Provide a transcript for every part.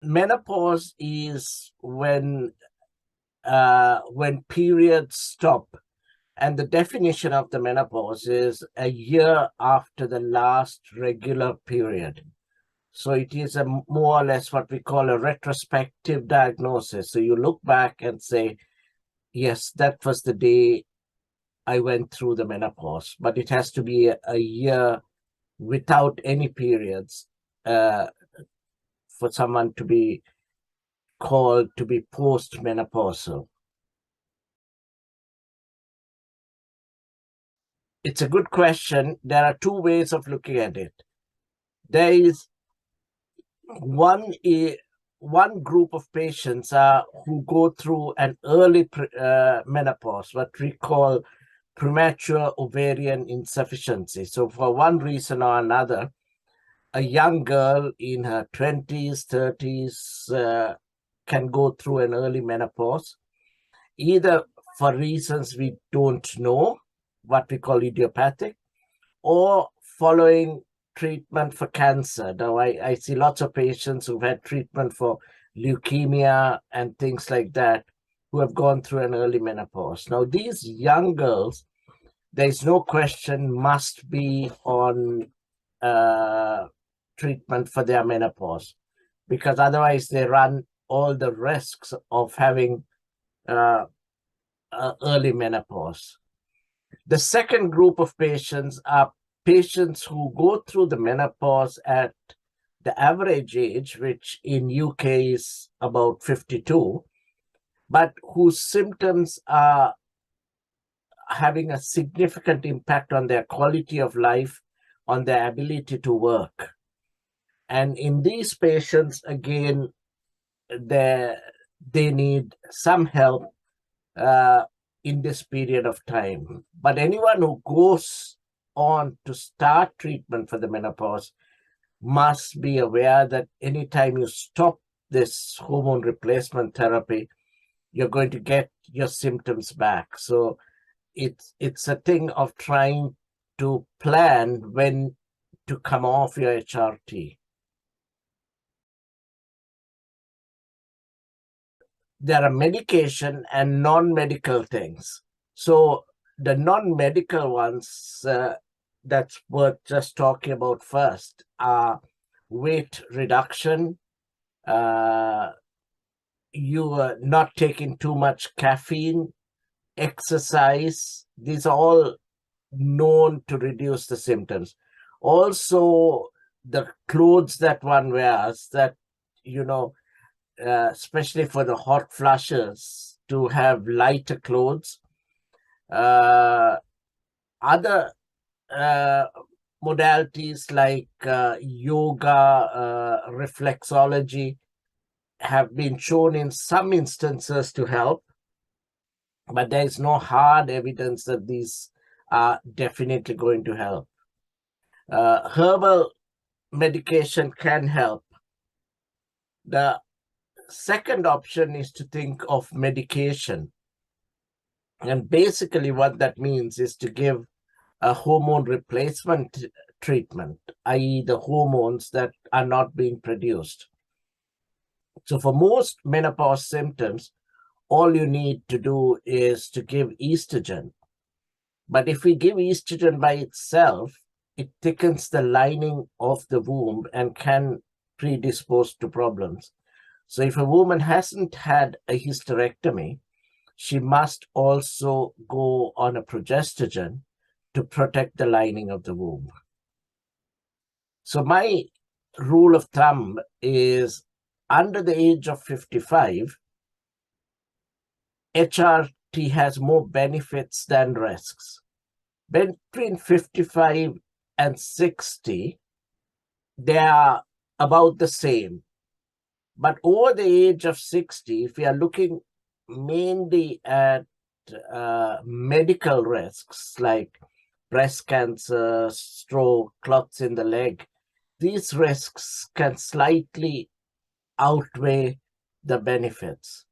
menopause is when periods stop. And the definition of the menopause is a year after the last regular period. So it is a more or less what we call a retrospective diagnosis. So you look back and say, yes, that was the day I went through the menopause, but it has to be a year without any periods for someone to be called to be postmenopausal. It's a good question. There are two ways of looking at it. There is one group of patients who go through an early menopause, what we call premature ovarian insufficiency. So for one reason or another, a young girl in her 20s, 30s can go through an early menopause, either for reasons we don't know, what we call idiopathic, or following treatment for cancer. Now, I see lots of patients who've had treatment for leukemia and things like that who have gone through an early menopause. Now, these young girls, there's no question, must be on treatment for their menopause, because otherwise they run all the risks of having early menopause. The second group of patients are patients who go through the menopause at the average age, which in UK is about 52, but whose symptoms are having a significant impact on their quality of life, on their ability to work. And in these patients, again, they need some help in this period of time. But anyone who goes on to start treatment for the menopause must be aware that anytime you stop this hormone replacement therapy, you're going to get your symptoms back. So it's a thing of trying to plan when to come off your HRT. There are medication and non-medical things. So the non-medical ones that's worth just talking about first are weight reduction, you are not taking too much caffeine, exercise. These are all known to reduce the symptoms. Also, the clothes that one wears, that, especially for the hot flushes, to have lighter clothes. Other modalities like yoga, reflexology have been shown in some instances to help, but there is no hard evidence that these are definitely going to help. Herbal medication can help. The second option is to think of medication. And basically what that means is to give a hormone replacement treatment, i.e. the hormones that are not being produced. So for most menopause symptoms, all you need to do is to give estrogen. But if we give estrogen by itself, it thickens the lining of the womb and can predispose to problems. So if a woman hasn't had a hysterectomy, she must also go on a progestogen to protect the lining of the womb. So my rule of thumb is under the age of 55, HRT has more benefits than risks. Between 55 and 60, they are about the same. But over the age of 60, if we are looking mainly at medical risks like breast cancer, stroke, clots in the leg, these risks can slightly outweigh the benefits.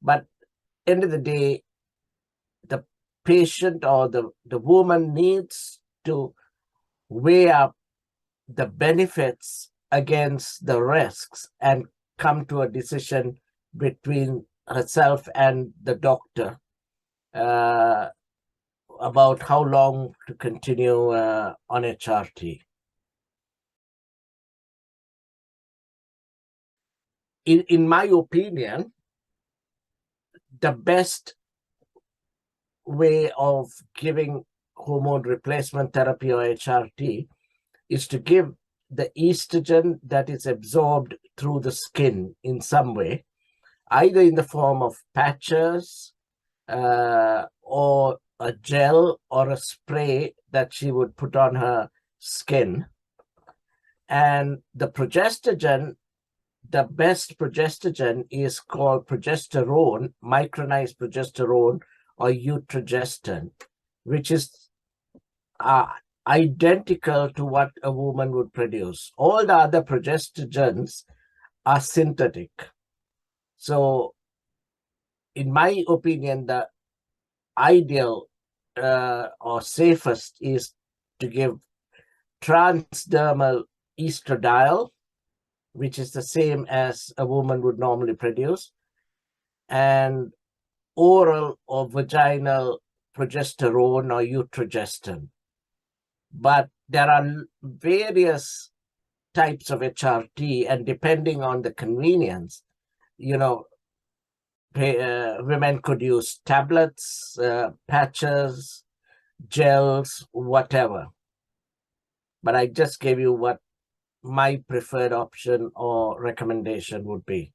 But end of the day, the patient or the woman needs to weigh up the benefits against the risks and come to a decision between herself and the doctor about how long to continue on HRT. In my opinion, the best way of giving hormone replacement therapy or HRT is to give the estrogen that is absorbed through the skin in some way, either in the form of patches or a gel or a spray that she would put on her skin. And the progestogen, the best progestogen is called progesterone, micronized progesterone or eutrogestin, which is identical to what a woman would produce. All the other progestogens are synthetic. So, in my opinion, the ideal or safest is to give transdermal estradiol, which is the same as a woman would normally produce, and oral or vaginal progesterone or eutrogestin. But there are various types of HRT, and depending on the convenience, women could use tablets, patches, gels, whatever. But I just gave you what my preferred option or recommendation would be.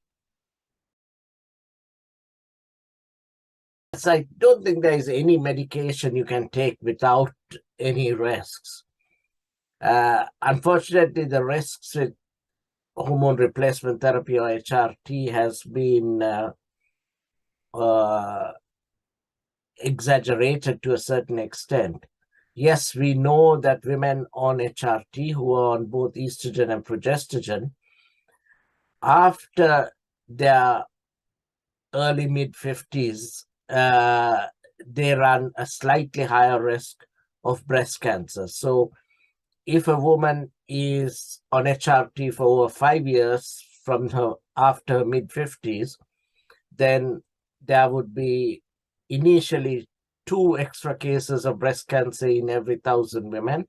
So I don't think there is any medication you can take without any risks. Unfortunately, the risks with hormone replacement therapy or HRT has been exaggerated to a certain extent. Yes, we know that women on HRT who are on both estrogen and progestogen, after their early mid-50s, they run a slightly higher risk of breast cancer. So if a woman is on HRT for over 5 years from her after mid-50s, then there would be initially 2 extra cases of breast cancer in every 1,000 women.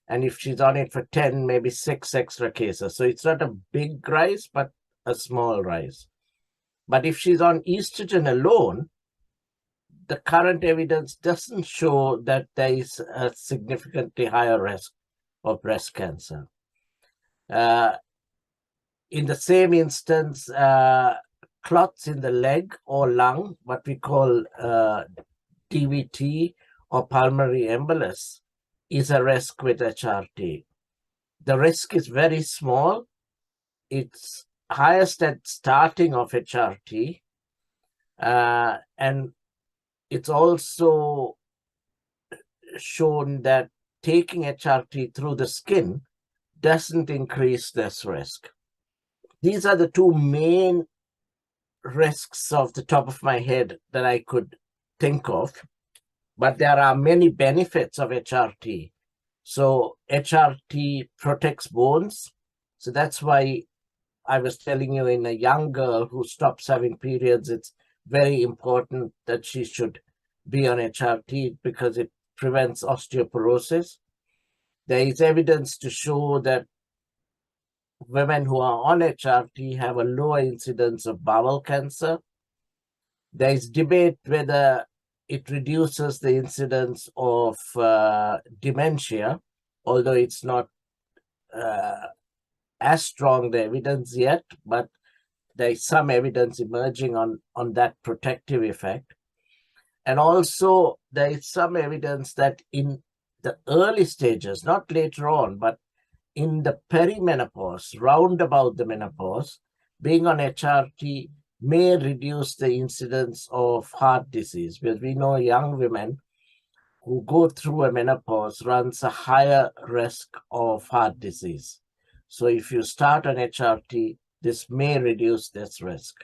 And if she's on it for 10, maybe 6 extra cases. So it's not a big rise, but a small rise. But if she's on estrogen alone, the current evidence doesn't show that there is a significantly higher risk of breast cancer. In the same instance, clots in the leg or lung, what we call DVT or pulmonary embolus, is a risk with HRT. The risk is very small. It's highest at starting of HRT, and it's also shown that taking HRT through the skin doesn't increase this risk. These are the 2 main risks off the top of my head that I could think of, but there are many benefits of HRT. So HRT protects bones. So that's why I was telling you, in a young girl who stops having periods, it's very important that she should be on HRT because it prevents osteoporosis. There is evidence to show that women who are on HRT have a lower incidence of bowel cancer. There is debate whether it reduces the incidence of dementia, although it's not as strong the evidence yet, but there is some evidence emerging on that protective effect. And also there is some evidence that in the early stages, not later on, but in the perimenopause, round about the menopause, being on HRT may reduce the incidence of heart disease, because we know young women who go through a menopause runs a higher risk of heart disease. So if you start on HRT, this may reduce this risk.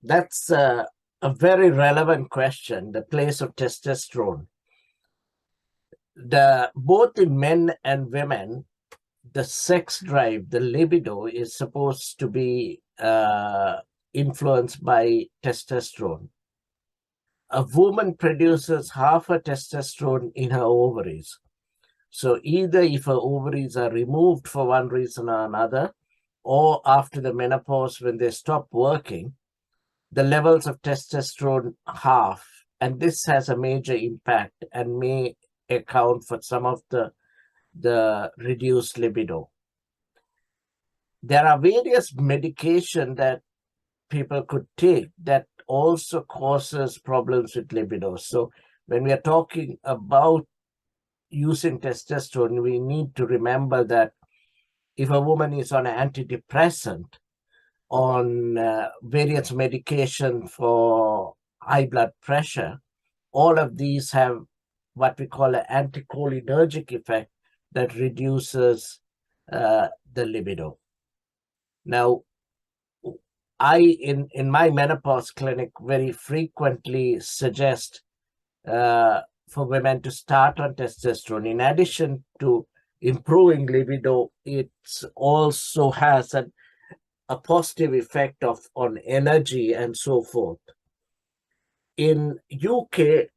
That's a very relevant question, the place of testosterone. Both in men and women, the sex drive, the libido, is supposed to be influenced by testosterone. A woman produces half her testosterone in her ovaries. So either if her ovaries are removed for one reason or another, or after the menopause when they stop working, the levels of testosterone half. And this has a major impact and may account for some of the reduced libido. There are various medication that people could take that also causes problems with libido. So when we are talking about using testosterone, we need to remember that if a woman is on an antidepressant, on various medication for high blood pressure, all of these have what we call an anticholinergic effect that reduces the libido. Now, I, in my menopause clinic, very frequently suggest for women to start on testosterone. In addition to improving libido, it also has a positive effect on energy and so forth. In UK,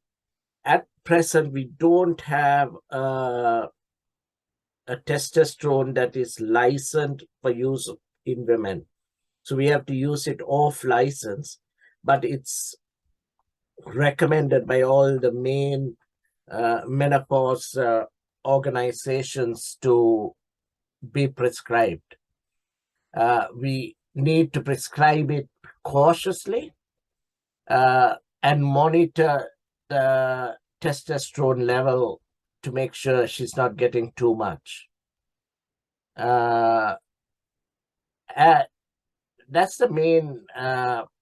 at present, we don't have a testosterone that is licensed for use in women. So we have to use it off license, but it's recommended by all the main menopause organizations to be prescribed. We need to prescribe it cautiously and monitor the testosterone level to make sure she's not getting too much. That's the main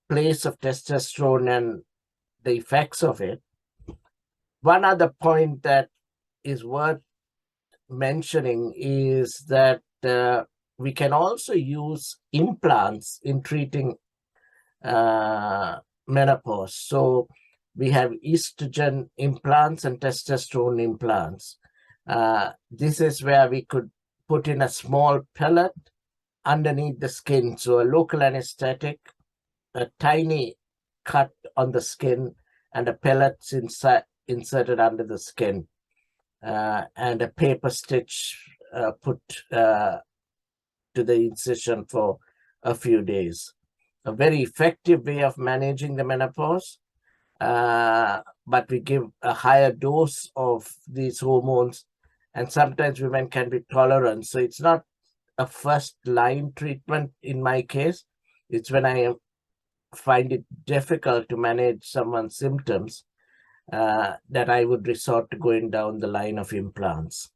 place of testosterone and the effects of it. One other point that is worth mentioning is that we can also use implants in treating menopause. So we have estrogen implants and testosterone implants. This is where we could put in a small pellet underneath the skin. So a local anesthetic, a tiny cut on the skin, and a pellet inserted under the skin, and a paper stitch put to the incision for a few days. A very effective way of managing the menopause, but we give a higher dose of these hormones, and sometimes women can be tolerant. So it's not a first line treatment in my case. It's when I find it difficult to manage someone's symptoms that I would resort to going down the line of implants.